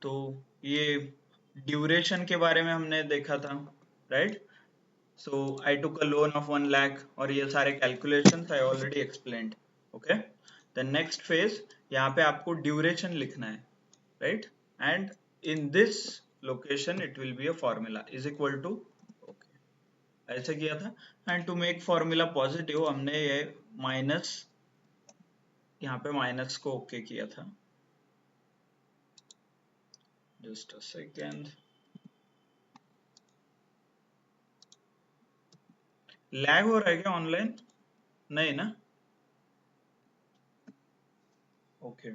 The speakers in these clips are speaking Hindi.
तो ये ड्यूरेशन के बारे में हमने देखा था, right? So I took a loan of 1 lakh और ये सारे calculations I already explained. Okay, the next phase, यहाँ पे आपको ड्यूरेशन लिखना है, right? And in this location it will be a formula is equal to, ऐसे किया था. And to make formula positive हमने ये माइनस, यहाँ पे माइनस को ओके किया था. Just a second. लैग हो रहा है क्या ऑनलाइन? नहीं ना? Okay.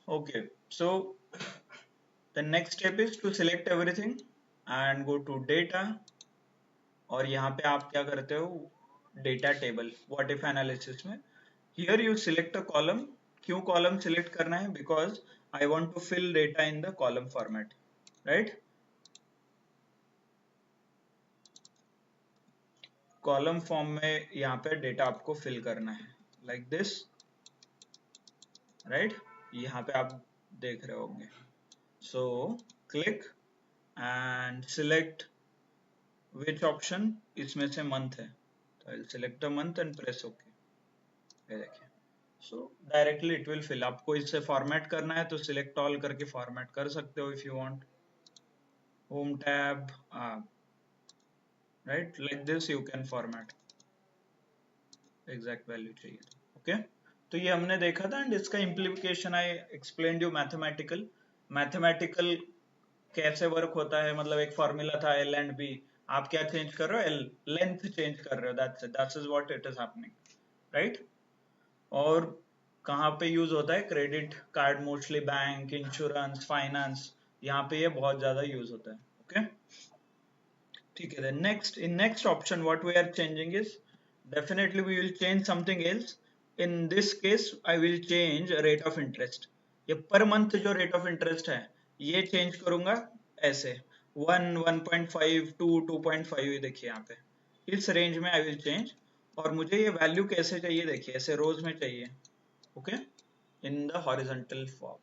Okay, so the next step is to select everything and go to data. और यहाँ पे आप क्या करते हो, data table what if analysis में. Here you select a column. क्यों कॉलम सिलेक्ट करना है? Because I want to fill data in the column format, right? Column form में यहाँ पे डेटा आपको फिल करना है लाइक दिस, राइट? यहाँ पे आप देख रहे होंगे. So click and select which option, इसमें से month है, तो I'll select the month and press OK. ये देखिए, so directly it will fill. आपको इससे फॉर्मेट करना है तो select all करके फॉर्मेट कर सकते हो if you want. Home tab, right, like this you can format. exact value चाहिए. ओके, तो ये हमने देखा था. एंड इसका implication I explained you mathematical कैसे वर्क होता है. मतलब एक फॉर्मूला था L एंड B, आप क्या चेंज कर रहे हो? L लेंथ चेंज कर रहे हो. That's is what it is happening, right? और कहाँ पे यूज होता है? Credit card, mostly bank, insurance, finance, यहाँ पे ये बहुत ज्यादा यूज होता है. ओके, ठीक है. Next option what we are changing is, definitely we will change something else. In this case I will change rate of interest. ये पर मंथ जो रेट ऑफ इंटरेस्ट है ये चेंज करूंगा ऐसे 1, 1.5, 2, 2.5. ये देखिए यहाँ पे इस रेंज में आई विल चेंज. और मुझे ये वैल्यू कैसे चाहिए? देखिए ऐसे रोज में चाहिए. Okay, in the horizontal form.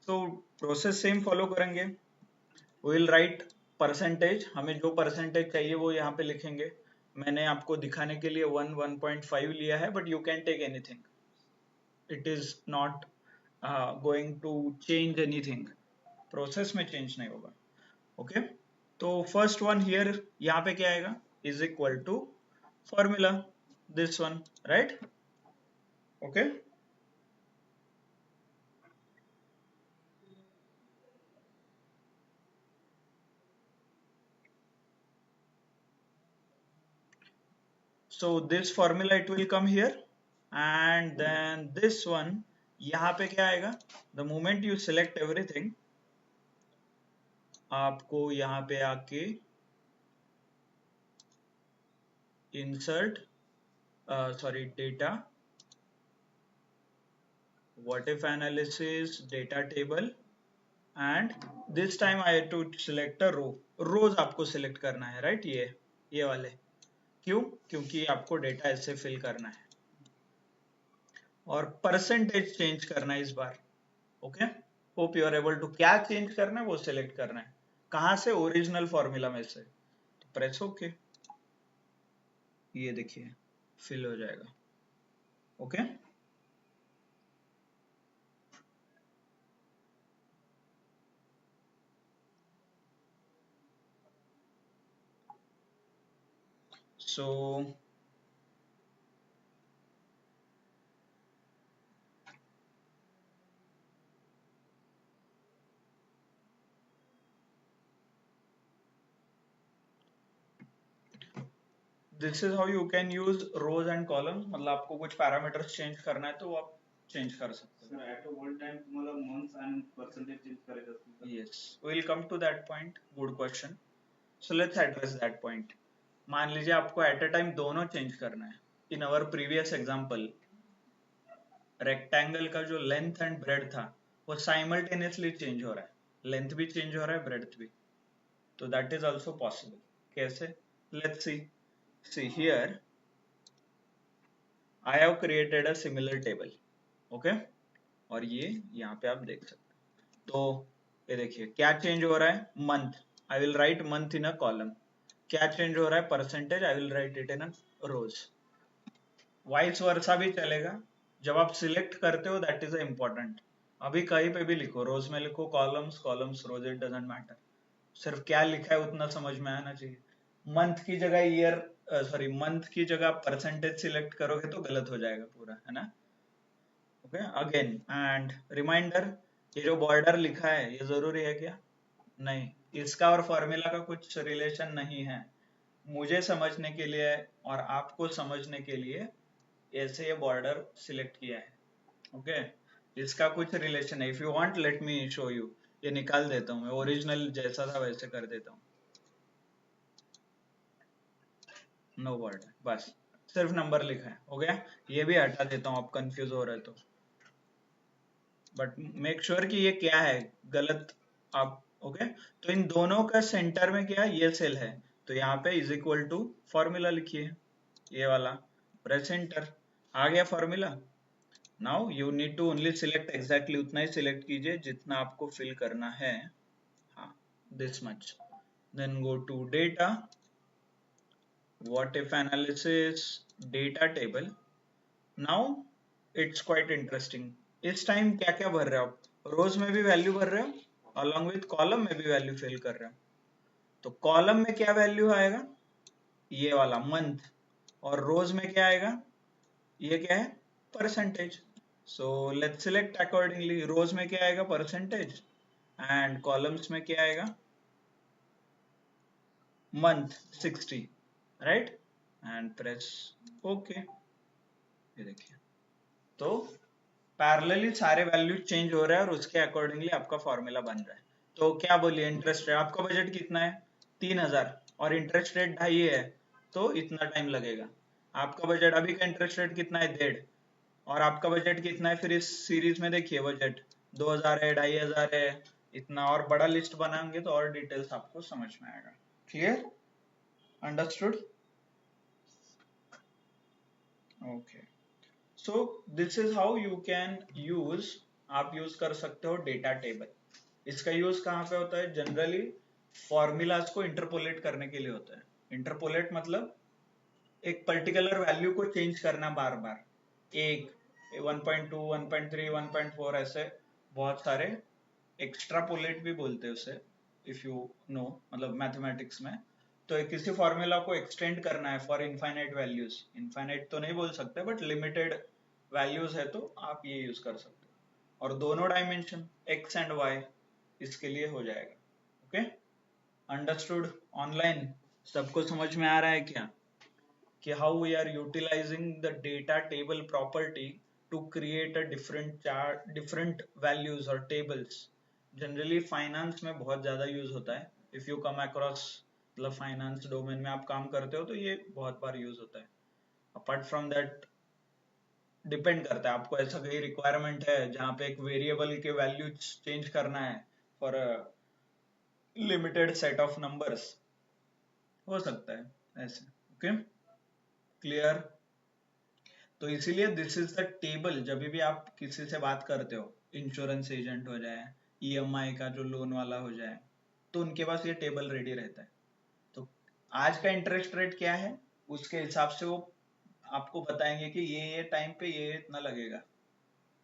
तो प्रोसेस सेम फॉलो करेंगे. We will write percentage. हमें जो परसेंटेज चाहिए वो यहाँ पे लिखेंगे. मैंने आपको दिखाने के लिए 1.5 लिया है, but you can take anything. It is not going to change anything. Process में चेंज नहीं होगा. ओके, तो फर्स्ट वन हियर, यहाँ पे क्या आएगा? Is equal to formula this one, right? Okay, so this formula it will come here. And then this one, यहाँ पे क्या आएगा? The moment you select everything, आपको यहाँ पे आके insert sorry data, what if analysis, data table, and this time I have to select a row. रोज आपको select करना है, right? ये वाले. क्यों? क्योंकि आपको डेटा ऐसे फिल करना है और परसेंटेज चेंज करना है इस बार. Okay, hope you are able to. क्या चेंज करना है वो सिलेक्ट करना है. कहां से? ओरिजिनल फॉर्मूला में से. तो प्रेस ओके. ये देखिए फिल हो जाएगा. Okay, so this is how you can use rows and column. मतलब आपको कुछ पैरामीटर्स चेंज करना है तो आप चेंज कर सकते हो. सर ऍट वन टाइम तुम्हाला मंथ्स आणि पर्सेंटेज चेंज करायचं असतील तर? Yes, we will come to that point. Good question. So let's address that point. मान लीजिए आपको एट अ टाइम दोनों चेंज करना है. In our previous example, rectangle का जो लेंथ एंड ब्रेड था वो साइमल्टेनियसली चेंज हो रहा है. लेंथ भी चेंज हो रहा है, ब्रेड्थ भी. तो दैट इज ऑल्सो पॉसिबल. कैसे? Let's see. see here I have created a similar table, okay? और ये यहाँ पे आप देख सकते हैं। तो ये देखिए क्या चेंज हो रहा है, month, I will write month in a column. क्या चेंज हो रहा है, percentage, I will write it in a rows. Vice versa भी चलेगा, जब आप सिलेक्ट करते हो दैट इज इम्पोर्टेंट। अभी कहीं पे भी लिखो, रोज में लिखो columns, columns rows, it doesn't matter, सिर्फ क्या लिखा है उतना समझ में आना चाहिए। मंथ की जगह ईयर, सॉरी मंथ की जगह परसेंटेज सिलेक्ट करोगे तो गलत हो जाएगा पूरा, है ना? ओके, अगेन एंड रिमाइंडर, ये जो बॉर्डर लिखा है ये जरूरी है क्या? नहीं, इसका और फॉर्मूला का कुछ रिलेशन नहीं है। मुझे समझने के लिए और आपको समझने के लिए ऐसे ये बॉर्डर सिलेक्ट किया है, ओके? इसका कुछ रिलेशन है। If you want let me show you, ये निकाल देता हूँ मैं, ओरिजिनल जैसा था वैसे कर देता हूँ, नो बॉर्डर, बस सिर्फ नंबर लिखा है, हो गया? ये भी हटा देता हूँ, आप कंफ्यूज हो रहे तो, बट मेक श्योर कि ये क्या है, गलत आप, ओके? तो इन दोनों का सेंटर में क्या है, ये सेल है, तो यहाँ पे इज इक्वल टू फॉर्मूला लिखिए, ये वाला, प्रेस एंटर, आ गया formula. Now you need to only select, exactly उतना ही सिलेक्ट कीजिए जितना आपको फिल करना है, हाँ, this much, then go to data, what if analysis, data table. Now it's quite interesting, इस टाइम क्या क्या भर रहे हो आप, रोज में भी वैल्यू भर रहे हो, अलॉन्ग विथ कॉलम में भी वैल्यू फिल कर रहे हो। तो कॉलम में क्या वैल्यू आएगा, ये वाला मंथ, और रोज में क्या आएगा, ये क्या है, percentage. So let's select accordingly, rows में क्या आएगा, परसेंटेज, एंड कॉलम्स में क्या आएगा, month 60, right? And press okay, ये देखिए, तो पैरेलली सारे वैल्यू चेंज हो रहा है और उसके अकॉर्डिंगली आपका फॉर्मूला बन रहा है। तो क्या बोलिए, इंटरेस्ट रेट, आपका बजट कितना है, 3000, और इंटरेस्ट रेट 2.5 है, तो इतना टाइम लगेगा। आपका बजट अभी का इंटरेस्ट रेट कितना है, 1.5, और आपका बजट कितना है, फिर इस सीरीज में देखिए बजट 2000 है, 2500 है, इतना, और बड़ा लिस्ट बनाएंगे तो और डिटेल्स आपको समझ में आएगा। Clear, understood? Okay, so this is how you can use, आप यूज कर सकते हो डेटा टेबल। इसका यूज कहाँ पे होता है, जनरली फॉर्मूलाज को इंटरपोलेट करने के लिए होता है। इंटरपोलेट मतलब एक पर्टिकुलर वैल्यू को चेंज करना बार बार, एक 1.2, 1.3, 1.4, ऐसे बहुत सारे, एक्स्ट्रापोलेट भी बोलते हैं उसे, इफ यू नो, मतलब मैथमेटिक्स में। तो एक किसी फॉर्मूला को एक्सटेंड करना है फॉर इनफाइनाइट वैल्यूज, इनफाइनाइट तो नहीं बोल सकते बट लिमिटेड वैल्यूज है, तो आप ये यूज कर सकते हो, और दोनों डायमेंशन एक्स एंड वाई इसके लिए हो जाएगा। Okay, understood? ऑनलाइन सबको समझ में आ रहा है क्या कि how we are utilizing the data table property to create a different chart, different values और टेबल्स। जनरली फाइनेंस में बहुत ज्यादा यूज होता है, इफ यू कम अक्रॉस, मतलब फाइनेंस डोमेन में आप काम करते हो तो ये बहुत बार यूज होता है। अपार्ट फ्रॉम दैट डिपेंड करता है, आपको ऐसा कहीं रिक्वायरमेंट है जहाँ पे एक वेरिएबल के वैल्यू चेंज करना है for limited set of numbers, हो सकता है ऐसे। Okay, clear? तो इसीलिए दिस इज द टेबल, जब भी आप किसी से बात करते हो, इंश्योरेंस एजेंट हो जाए, ईएमआई का जो लोन वाला हो जाए, तो उनके पास ये टेबल रेडी रहता है। तो आज का इंटरेस्ट रेट क्या है, उसके हिसाब से वो आपको बताएंगे कि ये टाइम पे ये इतना लगेगा,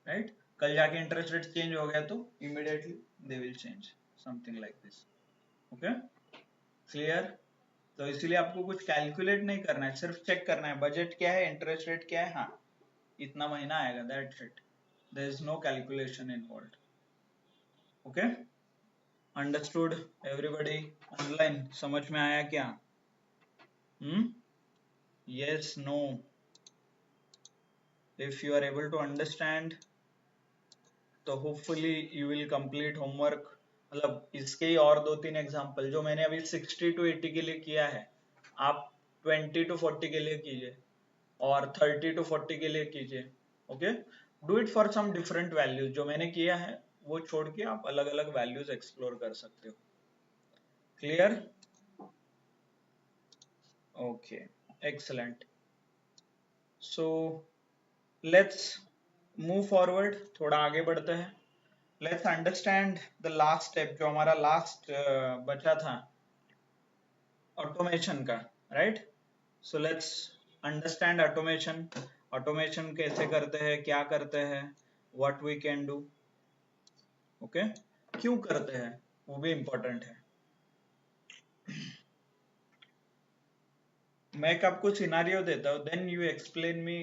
राइट? कल जाके इंटरेस्ट रेट चेंज हो गया तो immediately they will change, something like this. Okay, clear? तो इसीलिए आपको कुछ कैलकुलेट नहीं करना है, सिर्फ चेक करना है बजट क्या है, इंटरेस्ट रेट क्या है, हाँ इतना महीना आएगा, that's it, there is no calculation involved. Okay, understood everybody? Online समझ में आया क्या? Yes, no? If you are able to understand तो hopefully you will complete homework. मतलब इसके ही और 2-3 एग्जांपल जो मैंने अभी 60 to 80 के लिए किया है, आप 20 to 40 के लिए कीजिए, और 30 to 40 के लिए कीजिए। Okay, do it for some different values, जो मैंने किया है वो छोड़ के आप अलग अलग वैल्यूज एक्सप्लोर कर सकते हो। Clear? Okay, excellent. So let's move forward, थोड़ा आगे बढ़ते हैं. Let's understand the last step जो हमारा last बचा था automation का, right? So let's understand automation. Automation कैसे करते हैं, क्या करते हैं, what we can do, okay? क्यों करते हैं वो भी important है. मैं एक आपको सिनारियो देता हूँ, देन यू एक्सप्लेन मी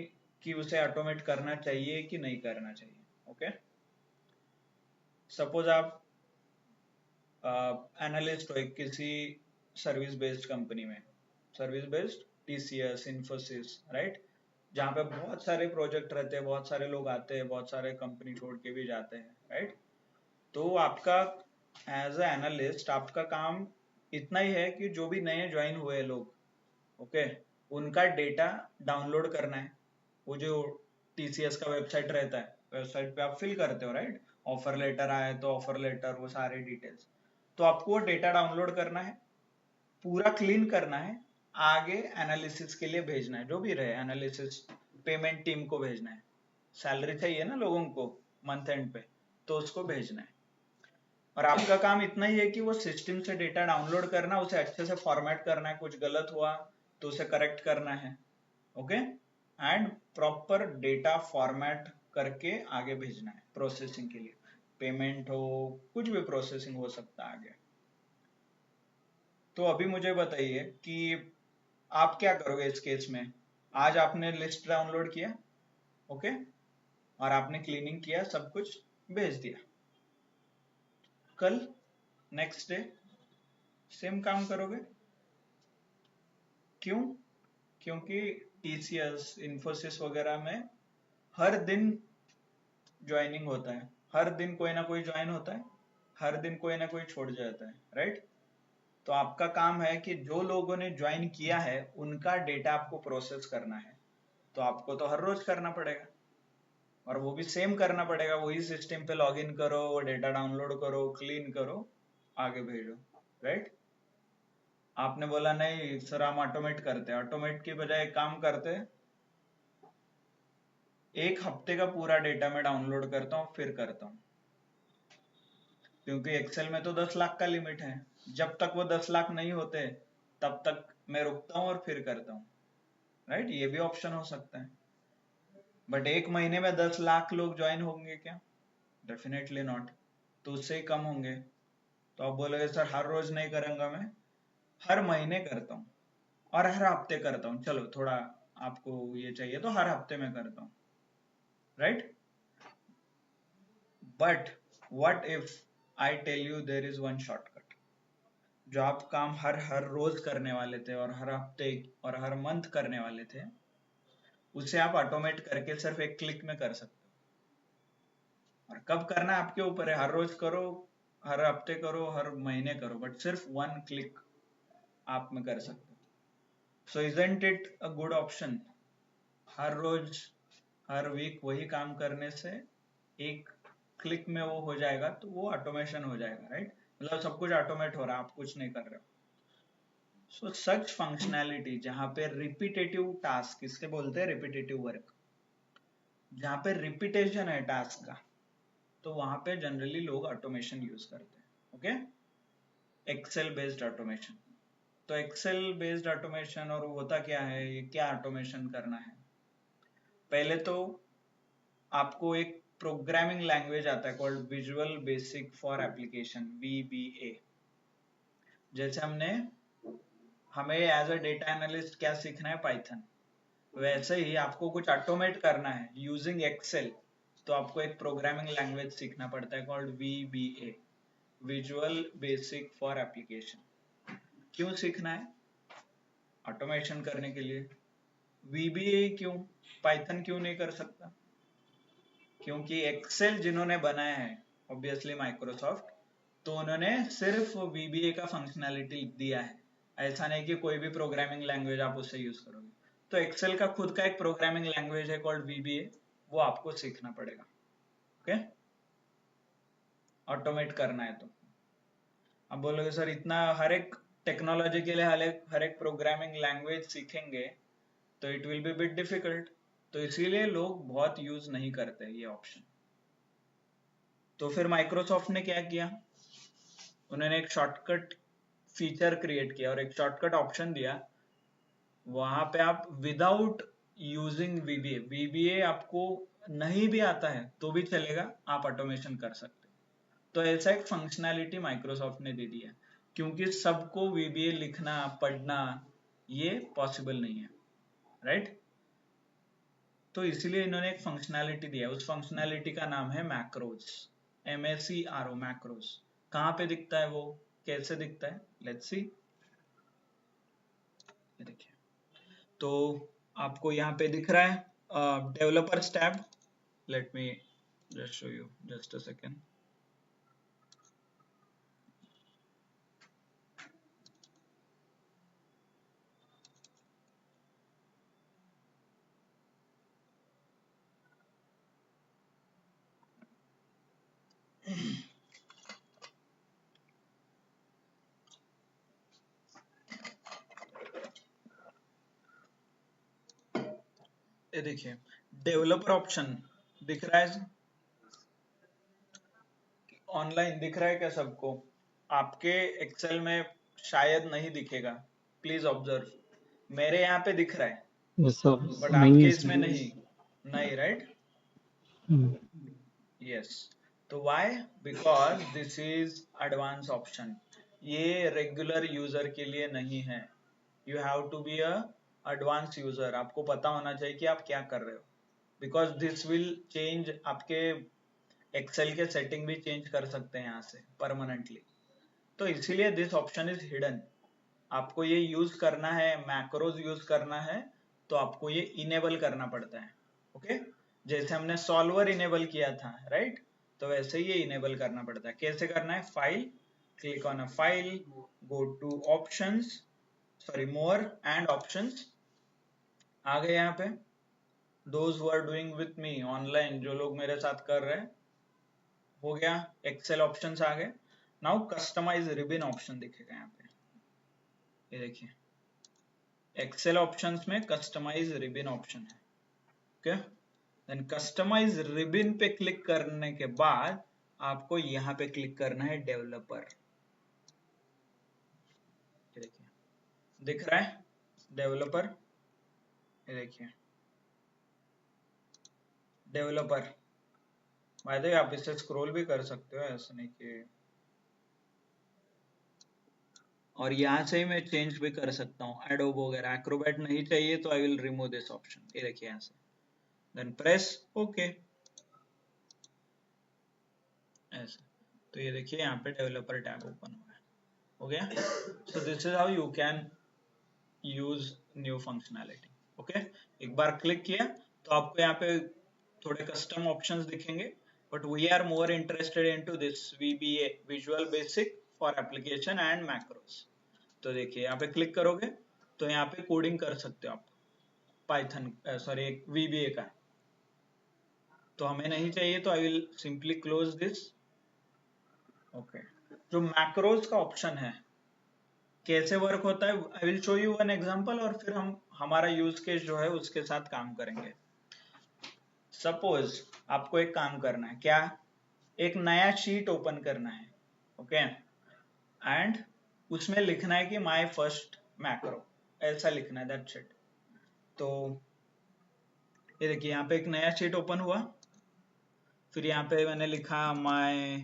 कि उसे ऑटोमेट करना चाहिए कि नहीं करना चाहिए. ओके, सपोज आप एनालिस्ट हो एक किसी सर्विस बेस्ड कंपनी में, service based TCS, Infosys, right, जहाँ पे बहुत सारे प्रोजेक्ट रहते हैं, बहुत सारे लोग आते हैं, बहुत सारे कंपनी छोड़ के भी जाते हैं, राइट. तो आपका एज ए एनालिस्ट आपका काम इतना ही है कि जो भी नए ज्वाइन हुए लोग, ओके, उनका डेटा डाउनलोड करना है. वो जो टीसीएस का वेबसाइट रहता है, वेबसाइट पे आप फिल करते हो, राइट, ऑफर लेटर आए तो ऑफर लेटर, वो सारे डिटेल्स. तो आपको वो डेटा डाउनलोड करना है, पूरा क्लीन करना है, आगे एनालिसिस के लिए भेजना है, जो भी रहे एनालिसिस, पेमेंट टीम को भेजना है. सैलरी चाहिए ना लोगों को मंथ एंड पे, तो उसको भेजना है. और आपका काम इतना ही है कि वो सिस्टम से डेटा डाउनलोड करना, उसे अच्छे से फॉर्मेट करना है, कुछ गलत हुआ तो उसे करेक्ट करना है, okay, and proper data format करके आगे भेजना है प्रोसेसिंग के लिए. पेमेंट हो, कुछ भी प्रोसेसिंग हो सकता है आगे. तो अभी मुझे बताइए कि आप क्या करोगे इस केस में. आज आपने लिस्ट डाउनलोड किया, ओके, और आपने क्लीनिंग किया, सब कुछ भेज दिया. कल नेक्स्ट डे सेम काम करोगे. क्यों? क्योंकि टीसीएस, इन्फोसिस वगैरह में हर दिन ज्वाइनिंग होता है, हर दिन कोई ना कोई ज्वाइन होता है, हर दिन कोई ना कोई छोड़ जाता है, राइट. तो आपका काम है कि जो लोगों ने ज्वाइन किया है उनका डेटा आपको प्रोसेस करना है. तो आपको तो हर रोज करना पड़ेगा, और वो भी सेम करना पड़ेगा. वही सिस्टम पे लॉग इन करो, वो डेटा डाउनलोड करो, क्लीन करो, आगे भेजो, राइट. आपने बोला नहीं सर हम ऑटोमेट करते हैं. ऑटोमेट की बजाय एक काम करते हैं, एक हफ्ते का पूरा डेटा मैं डाउनलोड करता हूँ फिर करता हूँ. क्योंकि एक्सेल में तो 10 लाख का लिमिट है, जब तक वो 10 लाख नहीं होते तब तक मैं रुकता हूँ और फिर करता हूँ, राइट. ये भी ऑप्शन हो सकता है. बट एक महीने में 10 लाख लोग ज्वाइन होंगे क्या? Definitely not. तो उससे ही कम होंगे. तो आप बोलोगे सर हर रोज नहीं करूंगा, मैं हर महीने करता हूँ और हर हफ्ते करता हूँ. चलो थोड़ा आपको ये चाहिए तो हर हफ्ते में करता हूँ, right. But what if I tell you there is one shortcut. जो आप काम हर हर रोज करने वाले थे और हर हफ्ते और हर मंथ करने वाले थे, उसे आप ऑटोमेट करके सिर्फ एक क्लिक में कर सकते हो. और कब करना आपके ऊपर है, हर रोज करो, हर हफ्ते करो, हर महीने करो, बट सिर्फ वन क्लिक आप में कर सकते हो. So isn't it a good option? हर रोज हर वीक वही काम करने से एक क्लिक में वो हो जाएगा, तो वो ऑटोमेशन हो जाएगा, राइट. मतलब सब कुछ ऑटोमेट हो रहा है, आप कुछ नहीं कर रहे हो. सो सच फंक्शनैलिटी जहां पे रिपीटेटिव टास्क, किसके बोलते हैं रिपीटेटिव वर्क, जहां पे रिपीटेशन है टास्क का, तो वहां पे जनरली लोग ऑटोमेशन यूज करते हैं, ओके. Excel based automation. तो एक्सेल बेस्ड ऑटोमेशन, और होता क्या है, ये क्या ऑटोमेशन करना है. पहले तो आपको एक प्रोग्रामिंग लैंग्वेज आता है called visual basic for application, VBA. जैसे हमें एज अ डेटा एनालिस्ट क्या सीखना है, पाइथन. वैसे ही आपको कुछ ऑटोमेट करना है यूजिंग एक्सेल, तो आपको एक प्रोग्रामिंग लैंग्वेज सीखना पड़ता है called VBA, visual basic for application. क्यों सीखना है? ऑटोमेशन करने के लिए. VBA क्यों, पाइथन क्यों नहीं कर सकता? क्योंकि एक्सेल जिन्होंने बनाया है ऑब्वियसली माइक्रोसॉफ्ट, तो उन्होंने सिर्फ VBA का फंक्शनैलिटी दिया है. ऐसा नहीं कि कोई भी प्रोग्रामिंग लैंग्वेज आप उससे यूज करोगे. तो एक्सेल का खुद का एक प्रोग्रामिंग लैंग्वेज है कॉल्ड VBA, वो आपको सीखना पड़ेगा, ओके, ऑटोमेट करना है तो. अब बोलोगे सर इतना हर एक टेक्नोलॉजी के लिए हर एक प्रोग्रामिंग लैंग्वेज सीखेंगे तो it will B bit difficult, तो इसीलिए लोग बहुत यूज नहीं करते ये ऑप्शन। तो फिर माइक्रोसॉफ्ट ने क्या किया, उन्होंने एक शॉर्टकट फीचर क्रिएट किया और एक शॉर्टकट ऑप्शन दिया, वहां पे आप विदाउट यूजिंग वीबीए, वीबीए आपको नहीं भी आता है तो भी चलेगा, आप ऑटोमेशन कर सकते हो। तो ऐसा एक फंक्शनैलिटी माइक्रोसॉफ्ट ने दे दिया, क्योंकि सबको वीबीए लिखना पढ़ना ये पॉसिबल नहीं है, राइट। तो इसीलिए इन्होंने एक फंक्शनैलिटी दिया, उस फंक्शनैलिटी का नाम है मैक्रोज, MACRO, मैक्रोज। कहाँ पे दिखता है वो, कैसे दिखता है, लेट्स सी। ये देखिए, तो आपको यहाँ पे दिख रहा है developers tab. Let me just show you, just a second. ये देखिए, डेवलपर ऑप्शन दिख रहा है, ऑनलाइन दिख रहा है क्या सबको? आपके एक्सेल में शायद नहीं दिखेगा, प्लीज ऑब्जर्व। मेरे यहाँ पे दिख रहा है ये सब बट नहीं है आपके इसमें। इसमें नहीं, नहीं, राइट, यस। तो why, because this is advance option, ये रेगुलर यूजर के लिए नहीं है। You have to be a advance user, आपको पता होना चाहिए कि आप क्या कर रहे हो, बिकॉज दिस विल चेंज, आपके एक्सेल के सेटिंग भी चेंज कर सकते हैं यहाँ से परमानेंटली। तो इसीलिए दिस ऑप्शन इज हिडन, आपको ये यूज करना है, मैक्रोज यूज करना है तो आपको ये इनेबल करना पड़ता है, ओके। जैसे हमने सॉल्वर इनेबल किया था, राइट, तो वैसे ये इनेबल करना पड़ता है। कैसे करना है, file, click on a file, go to options, sorry more and options, आ गए यहाँ पे those who are doing with me online, जो लोग मेरे साथ कर रहे हैं, हो गया, एक्सेल ऑप्शंस आ गए। नाउ कस्टमाइज रिबन ऑप्शन दिखेगा यहाँ पे, ये देखिए, एक्सेल ऑप्शंस में कस्टमाइज रिबन ऑप्शन है, ओके। देन कस्टमाइज रिबन पे क्लिक करने के बाद आपको यहाँ पे क्लिक करना है डेवलपर, ये देखिए दिख रहा है डेवलपर, ये देखिए डेवलपर। बाय द वे आप इसे स्क्रॉल भी कर सकते हो, ऐसा नहीं कि, और यहाँ से ही मैं चेंज भी कर सकता हूँ, एडोब वगैरह, एक्रोबैट नहीं चाहिए तो I will remove this option, ये देखिए यहाँ से, देन प्रेस ओके, ऐसा। तो ये देखिए यहाँ पे डेवलपर टैब ओपन हुआ है, हो गया। So this is how you can use new functionality, okay. एक बार क्लिक किया तो आपको यहाँ पे थोड़े कस्टम ऑप्शंस दिखेंगे, but we are more interested into this VBA, visual basic for application and macros. तो देखिए यहाँ पे क्लिक करोगे तो यहाँ पे कोडिंग कर सकते हो आप पाइथन, सॉरी VBA का, तो हमें नहीं चाहिए तो I will simply close this, okay. जो मैक्रोज का ऑप्शन है कैसे वर्क होता है, I will show you one example, और फिर हम हमारा यूज केस जो है उसके साथ काम करेंगे। सपोज आपको एक काम करना है, क्या, एक नया शीट ओपन करना है, ओके, एंड उसमें लिखना है कि माय फर्स्ट मैक्रो, ऐसा लिखना है, दैट्स इट। तो ये देखिए यहाँ पे एक नया शीट ओपन हुआ, फिर यहाँ पे मैंने लिखा माय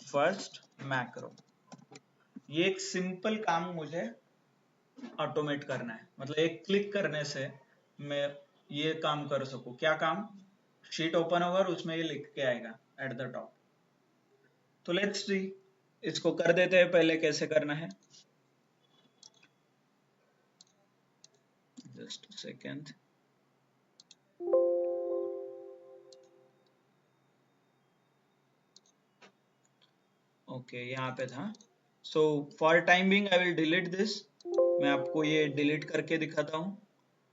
फर्स्ट मैक्रो। ये एक सिंपल काम मुझे ऑटोमेट करना है, मतलब एक क्लिक करने से मैं ये काम कर सकूं। क्या काम, शीट ओपन होगा और उसमें ये लिख के आएगा एट द टॉप। तो लेट्स सी, इसको कर देते हैं, पहले कैसे करना है, जस्ट सेकेंड। ओके यहाँ पे था। So for time being I will delete this, मैं आपको ये डिलीट करके दिखाता हूँ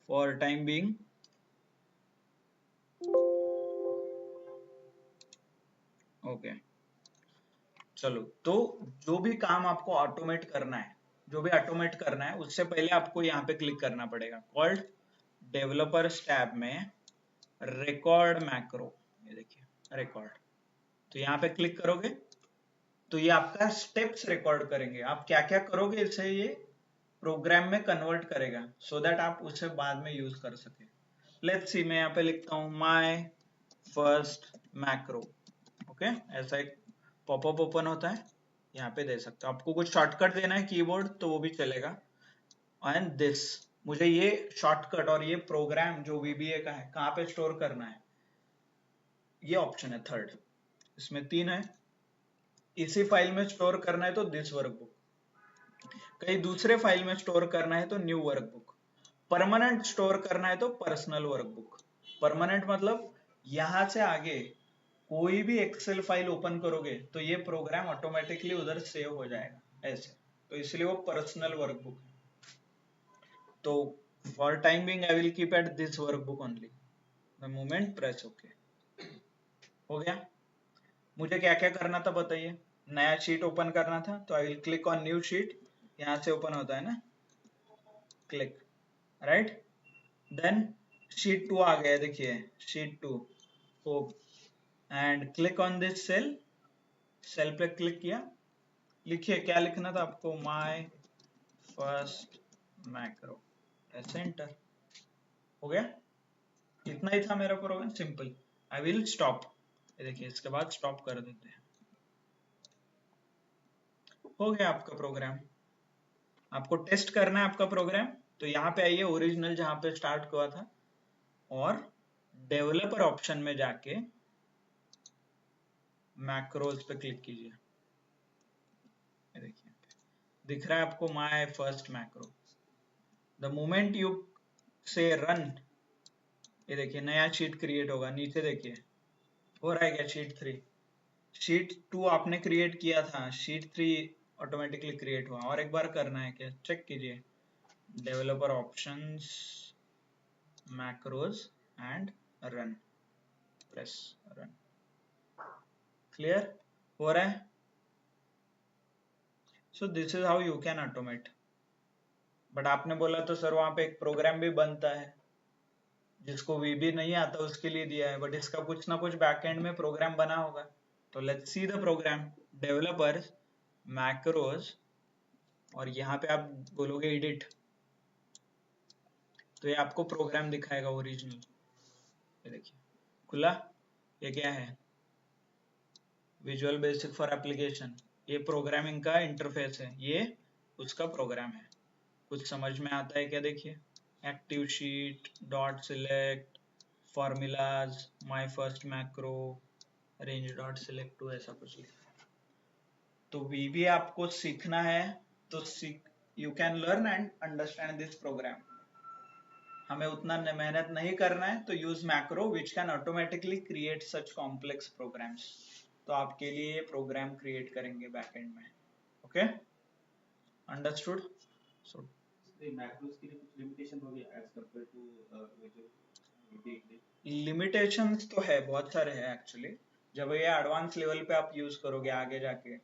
फॉर टाइम बीइंग। ओके चलो, तो जो भी काम आपको ऑटोमेट करना है जो भी ऑटोमेट करना है उससे पहले आपको यहाँ पे क्लिक करना पड़ेगा, कॉल्ड डेवलपर्स टैब में रिकॉर्ड मैक्रो, ये देखिए रिकॉर्ड। तो यहाँ पे क्लिक करोगे तो ये आपका स्टेप्स रिकॉर्ड करेंगे, आप क्या क्या करोगे इसे ये प्रोग्राम में कन्वर्ट करेगा, सो दैट आप उसे बाद में यूज कर सके। लेट्स सी, मैं यहाँ पे लिखता हूँ माय फर्स्ट मैक्रो, ओके, ऐसा एक पॉपअप ओपन होता है, यहाँ पे दे सकते हो। आपको कुछ शॉर्टकट देना है कीबोर्ड तो वो भी चलेगा। एंड दिस, मुझे ये शॉर्टकट और ये प्रोग्राम जो VBA का है कहाँ पे स्टोर करना है, ये ऑप्शन है थर्ड, इसमें 3 है। इसी फाइल में स्टोर करना है तो दिस वर्कबुक, कहीं दूसरे फाइल में स्टोर करना है तो न्यू वर्कबुक, परमानेंट स्टोर करना है तो पर्सनल वर्कबुक। परमानेंट मतलब यहां से आगे कोई भी एक्सेल फाइल ओपन करोगे तो ये प्रोग्राम ऑटोमेटिकली उधर सेव हो जाएगा ऐसे, तो इसलिए वो पर्सनल वर्कबुक है। तो for time being I will keep at this workbook only, the moment press okay. हो गया। मुझे क्या क्या करना था बताइए, नया शीट ओपन करना था तो I will click on new sheet, यहां से ओपन होता है ना, क्लिक, राइट। देन शीट 2 आ गया, देखिए sheet 2 hope, and click on this cell, cell पे क्लिक किया, लिखिए क्या लिखना था आपको, माय फर्स्ट मैक्रो, ऐसे एंटर। हो गया, इतना ही था मेरा program, simple. I will stop, ये देखिए इसके बाद स्टॉप कर देते हैं। हो गया आपका प्रोग्राम। आपको टेस्ट करना है आपका प्रोग्राम, तो यहाँ पे आइए ओरिजिनल जहां पे स्टार्ट हुआ था, और डेवलपर ऑप्शन में जाके मैक्रोज पे क्लिक कीजिए। ये देखिए दिख रहा है आपको my first macro. The moment you से रन, ये देखिए नया शीट क्रिएट होगा, नीचे देखिए हो रहा है क्या, शीट 3, शीट 2 आपने क्रिएट किया था, शीट 3 ऑटोमेटिकली क्रिएट हुआ। और एक बार करना है क्या, चेक कीजिए, developer options, macros and run, press run, clear हो रहा है। सो this is how you can automate. But आपने बोला तो सर वहां पे एक प्रोग्राम भी बनता है, जिसको VB नहीं आता उसके लिए दिया है, बट इसका कुछ ना कुछ बैकएंड में प्रोग्राम बना होगा। तो let's see the program, developers macros, और यहाँ पे आप बोलोगे एडिट, तो ये आपको प्रोग्राम दिखाएगा ओरिजिनल। ये देखिए खुला, ये क्या है, विजुअल बेसिक फॉर एप्लीकेशन, ये प्रोग्रामिंग का इंटरफेस है, ये उसका प्रोग्राम है। कुछ समझ में आता है क्या, देखिए active sheet, dot select, formulas, my first macro, range dot select to, ऐसा कुछ लिखा है। तो VB आपको सीखना है तो सीख, you can learn and understand this program. हमें उतना मेहनत नहीं करना है, तो use macro which can automatically create such complex programs. तो आपके लिए प्रोग्राम क्रिएट करेंगे बैकएंड में, ओके, अंडरस्टूड। सो मैक्रोस के लिए कुछ लिमिटेशन होगी as compare to visual VBA के लिए? लिमिटेशंस तो है, बहुत सारे हैं एक्चुअली, जब ये एडवांस लेवल पे आप यूज करोगे आगे जाके,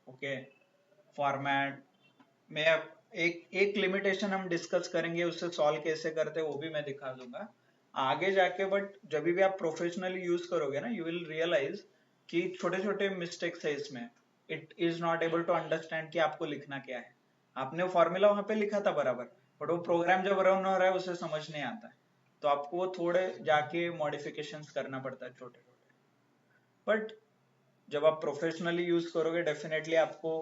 ओके। फॉर्मेट में एक एक लिमिटेशन हम डिस्कस करेंगे, उससे सॉल्व कैसे करते हैं वो भी मैं दिखा दूंगा आगे जाके। बट जब भी आप प्रोफेशनली यूज करोगे ना, यू विल रियलाइज कि छोटे छोटे मिस्टेक्स है इसमें, it is not able to understand कि आपको लिखना क्या है। आपने फॉर्मूला वहां पे लिखा था बराबर, बट वो प्रोग्राम जब रन हो रहा है उसे समझ नहीं आता है, तो आपको वो थोड़े जाके मॉडिफिकेशंस करना पड़ता है छोटे छोटे। बट जब आप प्रोफेशनली यूज करोगे डेफिनेटली आपको,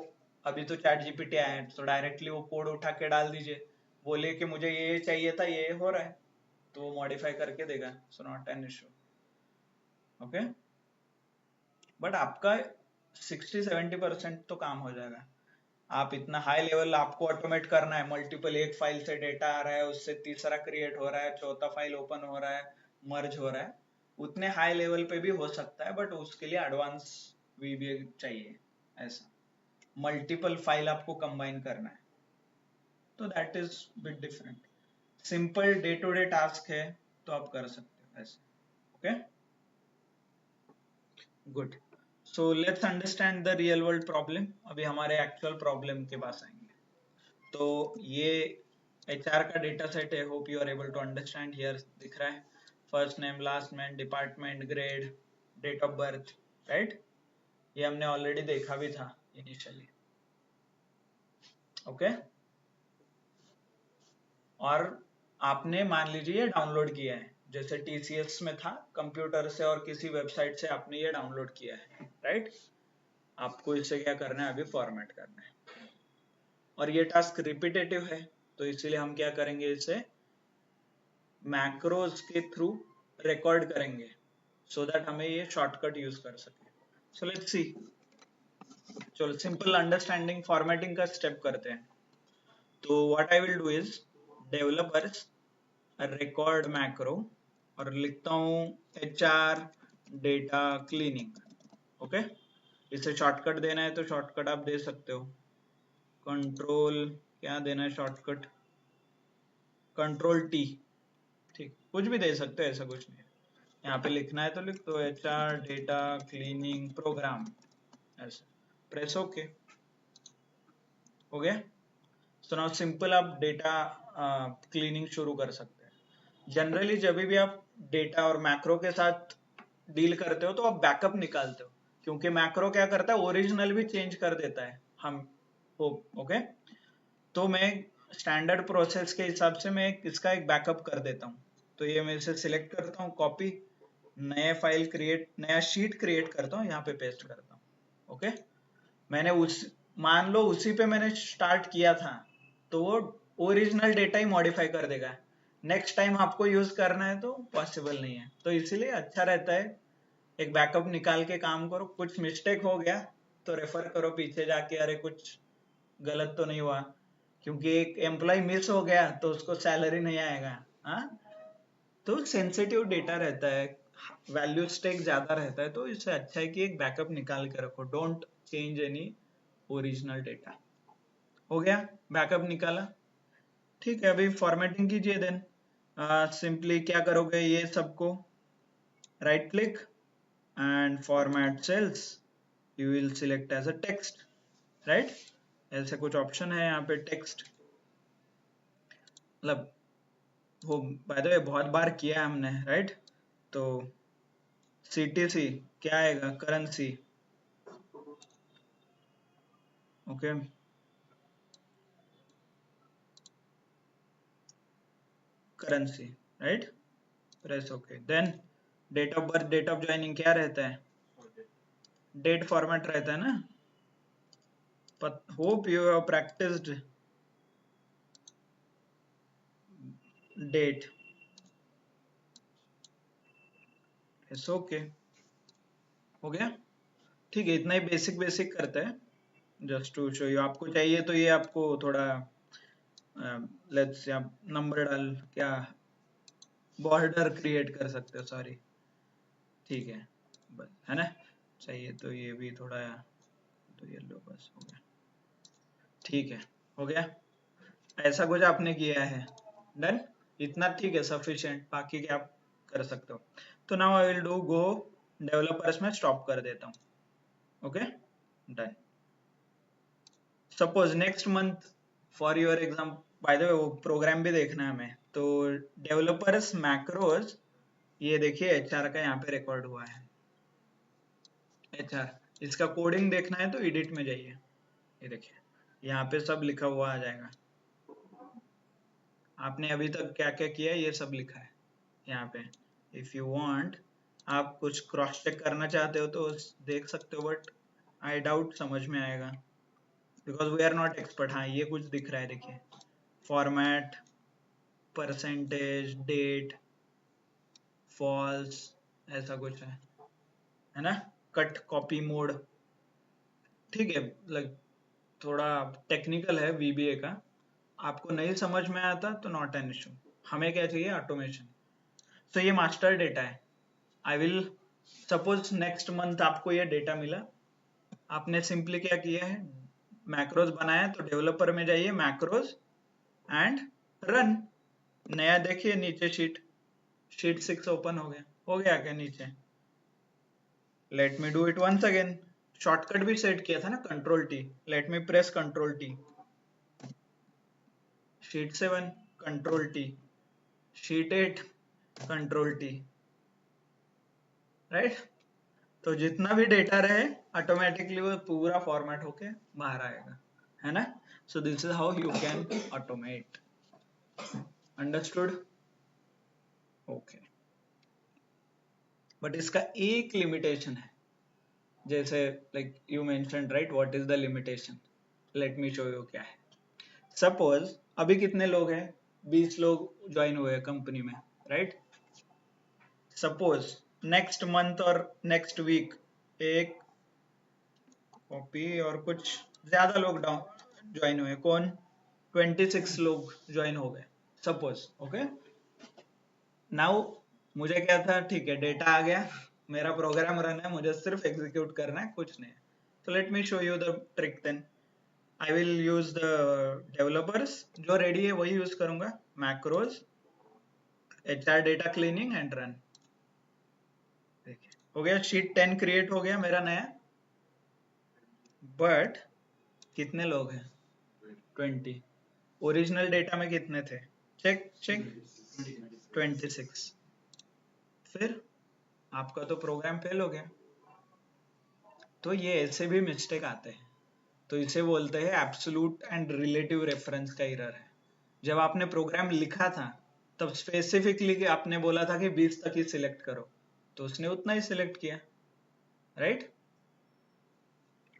अभी तो चैट जीपीटी आया है तो डायरेक्टली वो कोड उठा के डाल दीजिए, बोलिए कि मुझे ये चाहिए था, ये हो रहा है, तो वो मॉडिफाई करके देगा, so not an issue, okay. But आपका 60-70% तो काम हो जाएगा। आप इतना हाई लेवल आपको ऑटोमेट करना है, मल्टीपल एक फाइल से डेटा आ रहा है, उससे तीसरा क्रिएट हो रहा है, चौथा फाइल ओपन हो रहा है, मर्ज हो रहा है, उतने हाई लेवल पे भी हो सकता है, बट उसके लिए एडवांस VBA चाहिए। ऐसा मल्टीपल फाइल आपको कंबाइन करना है, तो that is bit different. Simple day to day task है तो आप कर सकते हो ऐसे, okay, good. So let's understand the real world problem. अभी हमारे एक्चुअल प्रॉब्लम के पास आएंगे। तो ये HR का डेटा सेट है, hope you are able to understand. Here दिख रहा है first name, last name, department, grade, date of birth, right. ये हमने ऑलरेडी देखा भी था इनिशियली, ओके। और आपने मान लीजिए ये डाउनलोड किया है, जैसे TCS में था, कंप्यूटर से और किसी वेबसाइट से आपने ये डाउनलोड किया है, राइट। आपको इसे क्या करना है, अभी फॉर्मेट करना है। और ये टास्क रिपीटेटिव है, तो इसीलिए हम क्या करेंगे, इसे मैक्रोज के थ्रू रिकॉर्ड करेंगे, सो दैट हमें ये शॉर्टकट यूज कर सके। सो लेट्स सी, चलो सिंपल अंडरस्टैंडिंग फॉर्मेटिंग का स्टेप करते हैं। तो what I will do is developers record macro, और लिखता हूँ HR डेटा क्लीनिंग, ओके। इसे शॉर्टकट देना है तो शॉर्टकट आप दे सकते हो, कंट्रोल क्या देना है शॉर्टकट, कंट्रोल T, ठीक, कुछ भी दे सकते हो, ऐसा कुछ नहीं है। यहाँ पे लिखना है तो लिख दो HR डेटा क्लीनिंग प्रोग्राम, ऐसा प्रेस ओके, हो गया। सो नाउ सिंपल आप डेटा क्लीनिंग शुरू कर सकते हैं। जनरली जब भी आप डेटा और मैक्रो के साथ डील करते हो तो आप बैकअप निकालते हो, क्योंकि मैक्रो क्या करता है, ओरिजिनल भी चेंज कर देता है हम, ओके। तो मैं स्टैंडर्ड प्रोसेस के हिसाब से मैं इसका एक बैकअप कर देता हूँ। तो ये मैं इसे सिलेक्ट करता हूँ, कॉपी, नया फाइल क्रिएट, नया शीट क्रिएट करता हूँ, यहाँ पे पेस्ट करता हूँ, ओके। मैंने मान लो उसी पे मैंने स्टार्ट किया था, तो वो ओरिजिनल डेटा ही मॉडिफाई कर देगा। नेक्स्ट टाइम आपको यूज करना है तो पॉसिबल नहीं है, तो इसीलिए अच्छा रहता है एक बैकअप निकाल के काम करो। कुछ मिस्टेक हो गया तो रेफर करो पीछे जाके, अरे कुछ गलत तो नहीं हुआ, क्योंकि एक एम्प्लॉय मिस हो गया तो उसको सैलरी नहीं आएगा, हाँ। तो सेंसिटिव डेटा रहता है, वैल्यू स्टेक ज्यादा रहता है, तो इससे अच्छा है कि एक बैकअप निकाल के रखो, don't change any original data. हो गया, बैकअप निकाला, ठीक है। अभी फॉर्मेटिंग कीजिए, देन सिंपली क्या करोगे, ये सबको right click and format cells, you will select as a text, right. ऐसे कुछ ऑप्शन है यहाँ पे, टेक्स्ट, मतलब वो बाय द वे बहुत बार किया है हमने, राइट। तो CTC क्या आएगा, currency, okay, currency, right, press okay. Then date of birth, date of joining क्या रहता है, डेट फॉर्मेट रहता है ना। Hope you have practised date, it's okay, हो गया, ठीक है। इतना ही बेसिक बेसिक करते हैं जस्ट टू शो यू। आपको चाहिए तो ये आपको थोड़ा लेट्स नंबर डाल, क्या बॉर्डर क्रिएट कर सकते हो, सॉरी, ठीक है, बस है ना। चाहिए तो ये भी थोड़ा, तो ये लो, बस हो गया, ठीक है, हो गया। ऐसा कुछ आपने किया है, डन, इतना ठीक है, सफिशिएंट। बाकी क्या आप कर सकते हो। तो now I will do go developers में स्टॉप कर देता हूँ, okay, done. Suppose next month for your exam, by the way वो प्रोग्राम भी देखना है हमें, तो डेवलपर्स मैक्रोज, ये देखिए HR का यहाँ पे रिकॉर्ड हुआ है, HR। इसका कोडिंग देखना है तो एडिट में जाइए, ये देखिए यहाँ पे सब लिखा हुआ आ जाएगा। आपने अभी तक क्या क्या किया है ये सब लिखा है यहाँ पे। इफ यू वांट, आप कुछ क्रॉस चेक करना चाहते हो तो देख सकते हो, बट आई डाउट समझ में आएगा, because we are not expert. हाँ, ये कुछ दिख रहा है, देखिए, फॉर्मेट, परसेंटेज, डेट, फॉल्स, ऐसा कुछ है ना। कट कॉपी मोड, ठीक है, लाइक थोड़ा टेक्निकल है VBA का, आपको नहीं समझ में आता तो नॉट एन इशू। हमें क्या चाहिए, ऑटोमेशन। तो ये मास्टर डेटा है। I will suppose next month आपको ये डेटा मिला, आपने सिंपली क्या किया है, मैक्रोज बनाया, तो डेवलपर में जाइए, मैक्रोज एंड रन। नया देखिए नीचे शीट 6 ओपन हो गया क्या नीचे। Let me do it once again, shortcut भी सेट किया था ना, control T, let me press control T, sheet 7 control T, sheet 8 control T, right. तो जितना भी डेटा रहे ऑटोमेटिकली वो पूरा फॉर्मेट होके बाहर आएगा, है ना। सो this is how you can automate. Understood? Okay. But इसका एक लिमिटेशन है, जैसे like you mentioned right, what is the limitation, late me show you क्या है। सपोज अभी कितने लोग हैं, 20 लोग ज्वाइन हुए कंपनी में, राइट। सपोज नेक्स्ट मंथ और नेक्स्ट वीक एक कॉपी और कुछ ज्यादा लोग डाउन ज्वाइन हुए, कौन, 26 लोग ज्वाइन हो गए सपोज, ओके। नाउ मुझे क्या था, ठीक है डेटा आ गया, मेरा प्रोग्राम रन है, मुझे सिर्फ एग्जीक्यूट करना है, कुछ नहीं है। तो let me show you the trick then. I will use the developers, जो रेडी है वही यूज करूंगा, macros HR data cleaning and run. देखिए हो गया, शीट 10 क्रिएट हो गया मेरा नया, बट कितने लोग हैं, 20। ओरिजिनल डेटा में कितने थे, चेक चेक, 26। फिर आपका तो प्रोग्राम फेल हो गया। तो ये ऐसे भी मिस्टेक आते हैं, तो इसे बोलते हैं एब्सोल्यूट एंड रिलेटिव रेफरेंस का एरर है। जब आपने प्रोग्राम लिखा था तब स्पेसिफिकली आपने बोला था कि 20 तक ही सिलेक्ट करो, तो उसने उतना ही सिलेक्ट किया, right.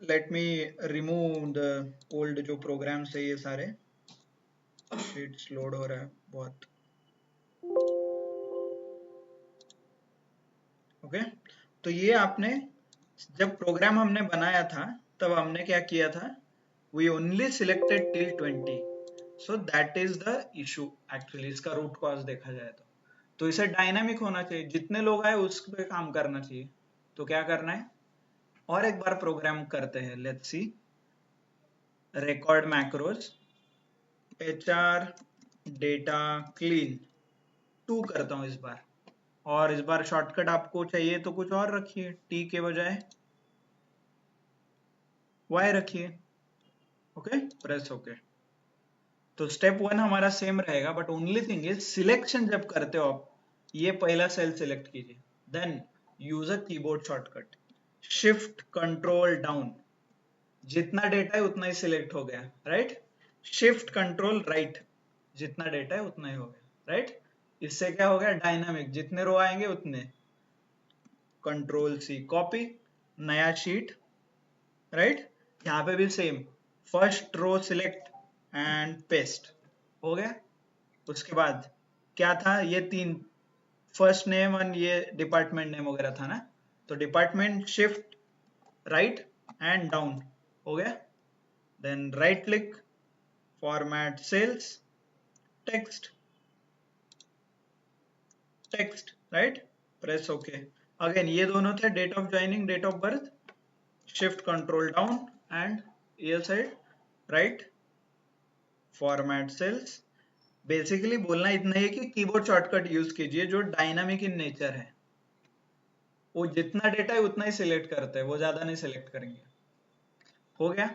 Let me remove the old जो प्रोग्राम्स है ये सारे, शीट्स लोड हो रहा है बहुत, ओके। तो ये आपने जब प्रोग्राम हमने बनाया था तब हमने क्या किया था, we only selected till 20, so that is the issue actually, इसका रूट कॉज देखा जाए तो इसे डायनामिक होना चाहिए, जितने लोग आए उस पे काम करना चाहिए। तो क्या करना है, और एक बार प्रोग्राम करते हैं, let's see, record macros HR data clean 2 करता हूं इस बार, और इस बार शॉर्टकट आपको चाहिए तो कुछ और रखिए, टी के बजाय Y रखिए, ओके, प्रेस ओके। तो स्टेप 1 हमारा सेम रहेगा, but only thing is selection जब करते हो आप, ये पहला सेल सिलेक्ट कीजिए, then use a keyboard shortcut shift control down, जितना डेटा है उतना ही सिलेक्ट हो गया, राइट। शिफ्ट कंट्रोल राइट, जितना डेटा है उतना ही हो गया, राइट। इससे क्या हो गया, डायनामिक, जितने रो आएंगे उतने। कंट्रोल C कॉपी, नया शीट, राइट। यहाँ पे भी same, first row select and paste, हो गया। उसके बाद क्या था, ये 3, फर्स्ट नेम और ये डिपार्टमेंट नेम वगैरह था ना, तो department shift right and down, हो गया। Then right click, format cells, text, text, right, press okay. Again ये दोनों थे, date of joining, date of birth, shift control down and ये side right, format cells. Basically बोलना इतना ही कि कीबोर्ड शॉर्टकट यूज कीजिए जो डायनामिक इन नेचर है, वो जितना डेटा है उतना ही सिलेक्ट करते हैं, वो ज्यादा नहीं सिलेक्ट करेंगे, हो गया।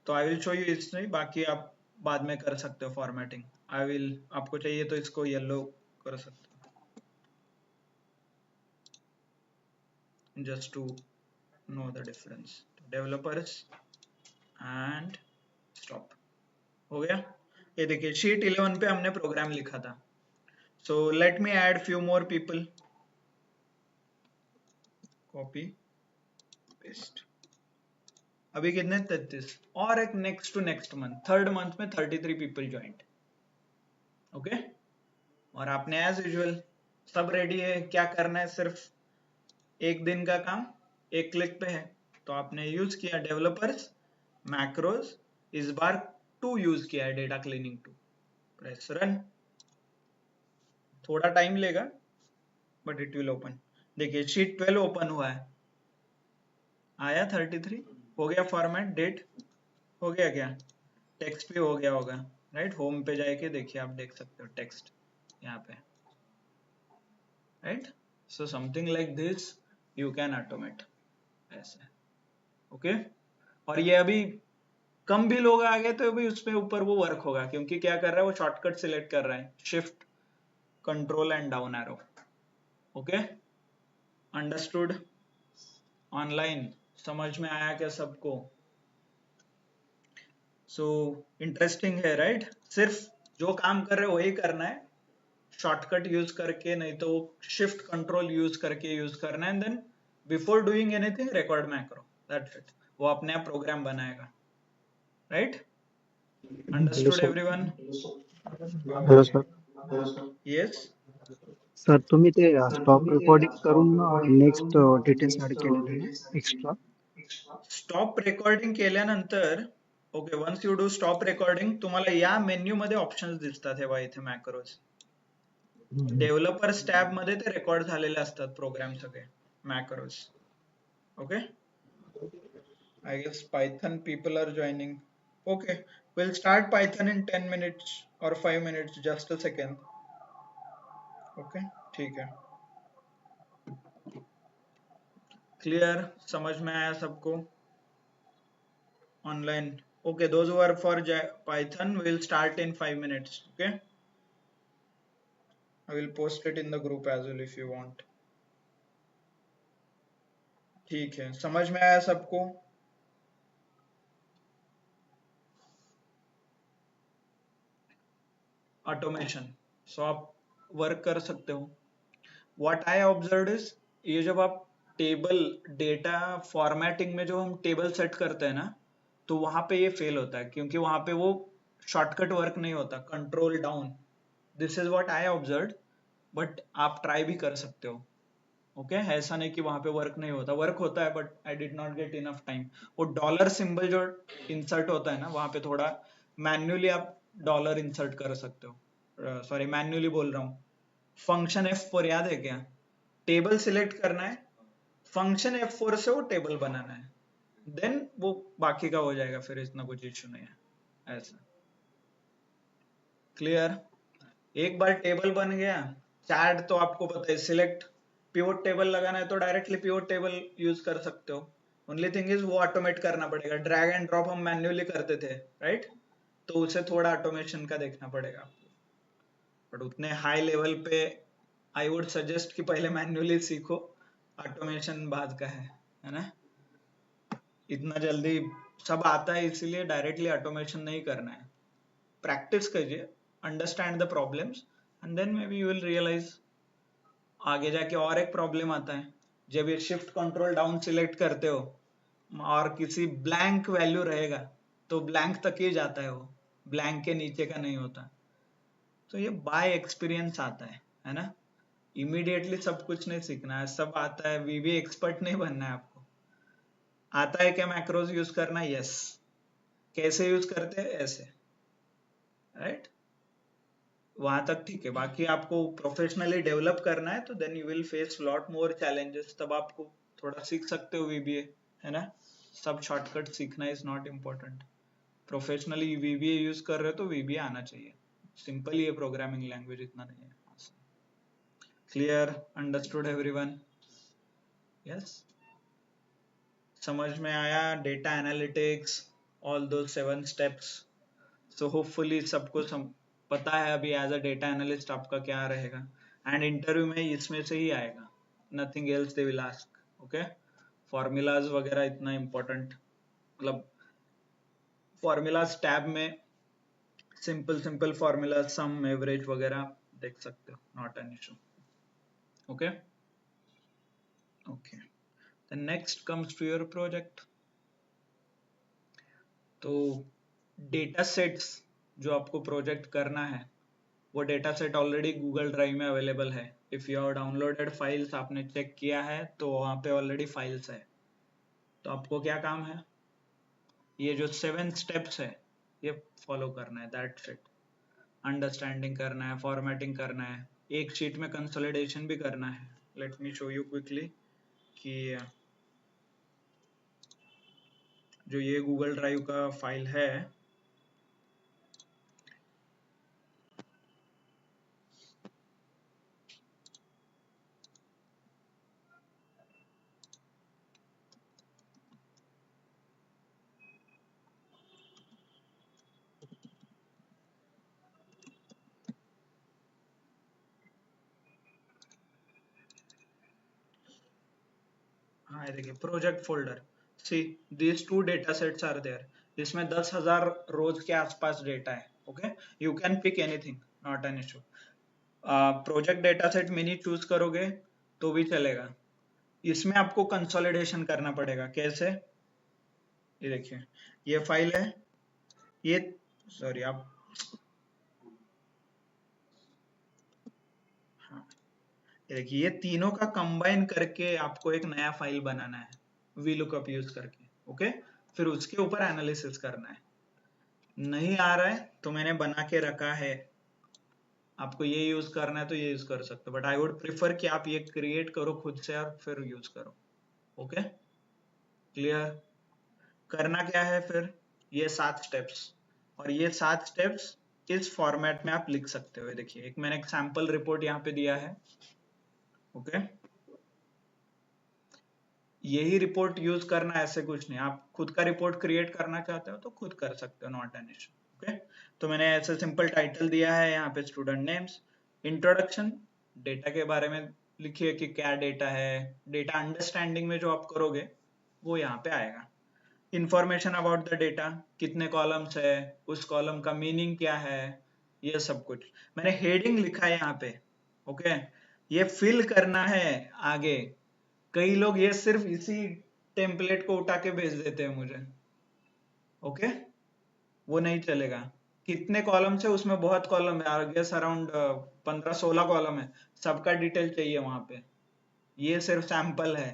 तो आई विल शो यू इसमें, बाकी आप बाद में कर सकते हो फॉर्मेटिंग। आई विल, आपको चाहिए तो इसको येलो कर सकते हो just to know the difference. Developers and stop, हो गया। ये देखिए शीट 11 पे हमने प्रोग्राम लिखा था, so let me add few more people, copy paste. अभी कितने, 33, और एक next to next month, third month में 33 पीपल ज्वाइंट, ओके। और आपने एज यूजुअल सब रेडी है, क्या करना है, सिर्फ एक दिन का काम एक क्लिक पे है। तो आपने यूज किया डेवलपर्स, मैक्रोज, इस बार 2 यूज किया है, डेटा क्लीनिंग 2, प्रेस रन। थोड़ा टाइम लेगा बट इट विल ओपन। देखिए शीट 12 ओपन हुआ है, आया 33, हो गया फॉर्मेट, डेट हो गया, क्या टेक्स्ट भी हो गया होगा, राइट। होम पे जाके देखिए, आप देख सकते हो टेक्स्ट यहाँ पे, right. So something like this you can automate, ऐसे, ओके। और ये अभी कम भी लोग आ गए तो भी उसमें ऊपर वो वर्क होगा, क्योंकि क्या कर रहा है वो शॉर्टकट सिलेक्ट कर रहा है, shift control and down arrow. Okay, understood? Online समझ में आया क्या सबको? सो इंटरेस्टिंग है राइट? सिर्फ जो काम कर रहे हो वही करना है, शॉर्टकट यूज करके नहीं तो शिफ्ट कंट्रोल यूज करके यूज करना है, and then before doing anything record macro, that's it. वो अपने आप प्रोग्राम बनाएगा, right? Hello understood sir. Everyone? Hello okay, sir. Yes. Sir तुम्ही ते स्टॉप रेकॉर्डिंग करून नेक्स्ट डिटेल्स ऍड केलेले ना एक्स्ट्रा. स्टॉप रेकॉर्डिंग केल्यानंतर, okay, once you do stop recording तुम्हाला या मेन्यू मध्ये ऑप्शन्स दिसतात हे बघा इथे मॅक्रोज. डेव्हलपर्स टॅब मध्ये ते रेकॉर्ड झालेले असतात प्रोग्राम सगळे मॅक्रोज. Okay, I guess Python people are joining. Okay, we'll start Python in 10 minutes or 5 minutes, just a second. Okay, ठीक है. Clear? समझ में आया सबको? Online. Okay, those who are for Python will start in 5 minutes. Okay, I will post it in the group as well if you want. ठीक है, समझ में आया सबको? ऑटोमेशन, सो आप वर्क कर सकते हो. व्हाट आई ऑब्जर्व इज, ये जब आप टेबल डेटा फॉर्मेटिंग में जो हम टेबल सेट करते हैं ना, तो वहां पे ये फेल होता है, क्योंकि वहां पे वो शॉर्टकट वर्क नहीं होता, control down. This is what I observe, but आप ट्राई भी कर सकते हो. ओके, ऐसा नहीं कि वहां पे वर्क नहीं होता, वर्क होता है, but I did not get enough time. वो डॉलर सिंबल जो इंसर्ट होता है ना, वहां पे थोड़ा मैन्युअली आप डॉलर इंसर्ट कर सकते हो. सॉरी, मैन्युअली बोल रहा हूँ. फंक्शन F4 याद है क्या? टेबल सिलेक्ट करना है, फंक्शन F4 से वो टेबल बनाना है, देन वो बाकी का हो जाएगा, फिर इतना कुछ इश्यू नहीं है ऐसा. क्लियर? एक बार टेबल बन गया, चैट तो आपको पता है, सिलेक्ट पिवोट टेबल लगाना है तो डायरेक्टली पिवोट टेबल यूज कर सकते हो. ओनली थिंग इज वो ऑटोमेट करना पड़ेगा. ड्रैग एंड ड्रॉप हम मैन्युअली करते थे, राइट? तो उसे थोड़ा ऑटोमेशन का देखना पड़ेगा आपको, बट उतने हाई लेवल पे आई वुड सजेस्ट कि पहले मैन्युअली सीखो, ऑटोमेशन बाद का है ना? इतना जल्दी सब आता है इसीलिए डायरेक्टली ऑटोमेशन नहीं करना है. प्रैक्टिस कीजिए, understand the problems, and then maybe you will realise. आगे जाके और एक प्रॉब्लम आता है, जब ये शिफ्ट कंट्रोल डाउन सिलेक्ट करते हो और किसी ब्लैंक वैल्यू रहेगा तो ब्लैंक तक ही जाता है, वो ब्लैंक के नीचे का नहीं होता. तो ये बाय एक्सपीरियंस आता है ना? इमीडिएटली सब कुछ नहीं सीखना है, सब आता है, वीबी एक्सपर्ट नहीं बनना है आपको. आता है क्या मैक्रोज यूज करना? यस. कैसे यूज करते हैं? ऐसे, राइट? वहां तक ठीक है. बाकी आपको प्रोफेशनली डेवलप करना है तो then you will face lot more challenges, तब आपको थोड़ा सीख सकते हो वीबीए, है ना? सब शॉर्टकट सीखना is not important. Professionally VBA use कर रहे हो तो वीबीए आना चाहिए. सिंपल ही है प्रोग्रामिंग लैंग्वेज, इतना नहीं है. क्लियर? Understood everyone? यस, समझ में आया? डेटा एनालिटिक्स, ऑल दो 7 स्टेप्स. सो होपफुली सबको पता है अभी एज अ डेटा एनालिस्ट आपका क्या रहेगा, एंड इंटरव्यू में इसमें से ही आएगा, nothing else they will ask. Okay, formulas वगैरह इतना इंपॉर्टेंट, मतलब फॉर्मूलाज टैब में simple simple formulas, sum, average वगैरह देख सकते हो, not an issue. Okay, okay. The next comes to your project. तो डेटा सेट्स जो आपको प्रोजेक्ट करना है, वो data set already Google drive में अवेलेबल है. If you have downloaded files, आपने चेक किया है तो वहां पे ऑलरेडी फाइल्स है. तो आपको क्या काम है? ये जो 7 स्टेप्स है ये फॉलो करना है, दैट्स इट. अंडरस्टैंडिंग करना है, फॉर्मेटिंग करना है, एक शीट में कंसोलिडेशन भी करना है. Late me show you quickly कि जो ये गूगल ड्राइव का फाइल है, हाँ देखिए project folder, see these two data sets are there, इसमें 10,000 रोज के आसपास डेटा है। Okay, you can pick anything, not an issue. Project data set mini choose करोगे तो भी चलेगा। इसमें आपको कंसोलिडेशन करना पड़ेगा। कैसे? ये देखिए, ये फाइल है, ये सॉरी आप, हाँ ये देखिए, ये तीनों का कंबाइन करके आपको एक नया फाइल बनाना है वी लुकअप यूज करके। ओके, फिर उसके ऊपर एनालिसिस करना है। नहीं आ रहा है तो मैंने बना के रखा है, आपको ये यूज करना है तो ये यूज कर सकते हो, बट आई वुड प्रिफर कि आप ये क्रिएट करो खुद से और फिर यूज करो। Okay, clear? करना क्या है फिर? ये 7 स्टेप्स, और ये 7 स्टेप्स इस फॉर्मेट में आप लिख सकते हो। देखिए, एक मैंने एक सैंपल रिपोर्ट यहाँ पे दिया है। ओके, यही रिपोर्ट यूज करना, ऐसे कुछ नहीं। आप खुद का रिपोर्ट क्रिएट करना चाहते हो तो खुद कर सकते हो, नॉट एन इशू। ओके, तो मैंने ऐसे सिंपल टाइटल दिया है यहाँ पे, स्टूडेंट नेम्स, इंट्रोडक्शन, डेटा के बारे में लिखिए कि क्या डेटा है, डेटा अंडरस्टैंडिंग में जो आप करोगे वो यहाँ पे आएगा। इंफॉर्मेशन अबाउट द डेटा, कितने कॉलम्स है, उस कॉलम का मीनिंग क्या है, ये सब कुछ मैंने हेडिंग लिखा है यहाँ पे। ओके, ये फिल करना है आगे। कई लोग ये सिर्फ इसी टेम्पलेट को उठा के भेज देते हैं मुझे। ओके, वो नहीं चलेगा। कितने कॉलम है उसमें, बहुत कॉलम है, आई गेस अराउंड 15-16 कॉलम है, सबका डिटेल चाहिए वहां पे। ये सिर्फ सैंपल है।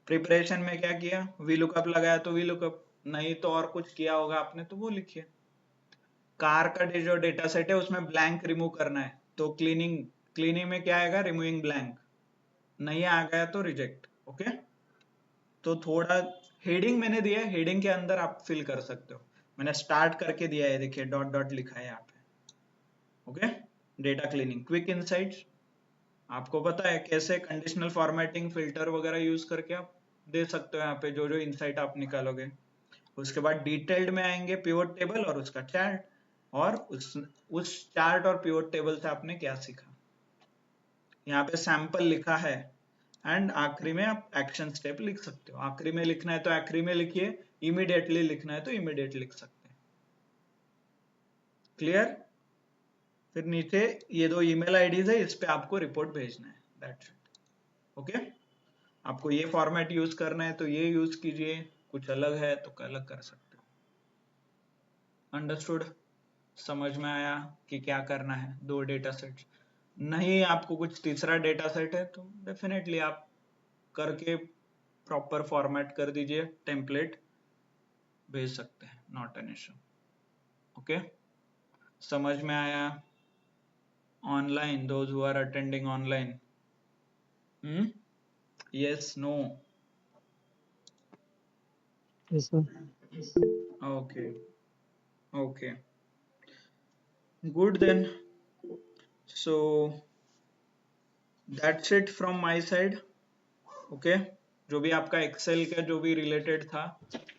प्रिपरेशन में क्या किया, वी लुकअप लगाया तो वी लुकअप, नहीं तो और कुछ किया होगा आपने तो वो लिखिए। कार का जो डेटा सेट है उसमें ब्लैंक रिमूव करना है, तो क्लीनिंग, क्लीनिंग में क्या आएगा, रिमूविंग ब्लैंक, नहीं आ गया तो रिजेक्ट। ओके, तो थोड़ा हेडिंग मैंने दिया है, हेडिंग के अंदर आप फिल कर सकते हो। मैंने स्टार्ट करके दिया है, देखिए डॉट डॉट लिखा है यहाँ पे। Okay, data cleaning, quick insights, आपको पता है कैसे कंडीशनल फॉर्मेटिंग फिल्टर वगैरह यूज करके आप दे सकते हो यहाँ पे जो जो इनसाइट आप निकालोगे। उसके बाद डिटेल्ड में आएंगे पिवट टेबल और उसका चार्ट, और उस चार्ट और पिवट टेबल से आपने क्या सीखा। यहाँ पे सैंपल लिखा है, एंड आखिरी में आप एक्शन स्टेप लिख सकते हो। आखिरी में लिखना है तो आखिरी में लिखिए, इमीडिएटली लिखना है तो इमीडिएट लिख सकते हैं। क्लियर? फिर नीचे ये 2 ईमेल आईडीज है, इस पे आपको रिपोर्ट भेजना है, दैट्स इट। ओके, आपको ये फॉर्मेट यूज करना है तो ये यूज कीजिए, कुछ अलग है तो अलग कर सकते हो। अंडरस्टूड? समझ में आया कि क्या करना है? 2 डेटा सेट, नहीं आपको कुछ तीसरा डेटा सेट है तो डेफिनेटली आप करके प्रॉपर फॉर्मेट कर दीजिए, टेम्पलेट भेज सकते हैं, नॉट एन इशू। ओके, समझ में आया? Online, those who are attending online, yes, no? Yes, sir. Okay, okay, good then. So that's it from my side. Okay, जो भी आपका एक्सेल का जो भी रिलेटेड था,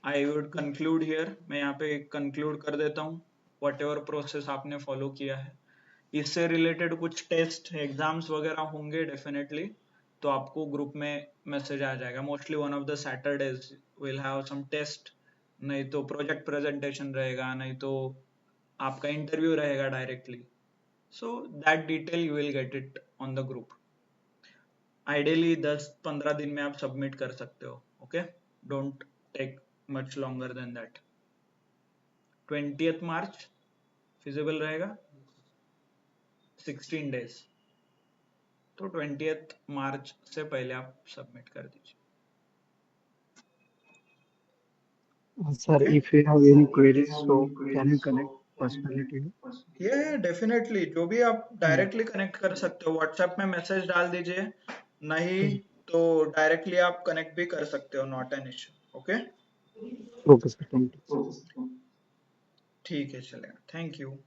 आई वुड कंक्लूड हियर, मैं यहाँ पे कंक्लूड कर देता हूँ। वट एवर प्रोसेस आपने फॉलो किया है, इससे रिलेटेड कुछ टेस्ट एग्जाम्स वगैरह होंगे डेफिनेटली, तो आपको ग्रुप में मैसेज आ जाएगा। Mostly one of the Saturdays will have some test, नहीं तो प्रोजेक्ट प्रेजेंटेशन रहेगा, नहीं तो आपका इंटरव्यू रहेगा directly. So that detail you will get it on the group. Ideally 10-15 दिन में आप सबमिट कर सकते हो। Okay, don't take much longer than that. 20th March feasible रहेगा, 16 डेज, तो 20th मार्च से पहले आप सबमिट कर दीजिए। Sir, okay, if you have any queries, so can you connect personally to you? ये डेफिनेटली जो भी आप Yeah. डायरेक्टली कनेक्ट कर सकते हो, व्हाट्सएप में मैसेज डाल दीजिए, नहीं Mm. तो डायरेक्टली आप कनेक्ट भी कर सकते हो, not an issue. Okay, Okay, sir. Thank you. ठीक है, चलेगा, थैंक यू।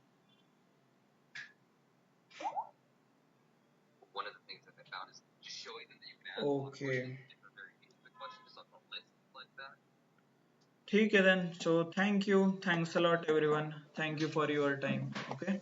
ओके, ठीक है then, so thank you, thanks a lot everyone, thank you for your time. Okay.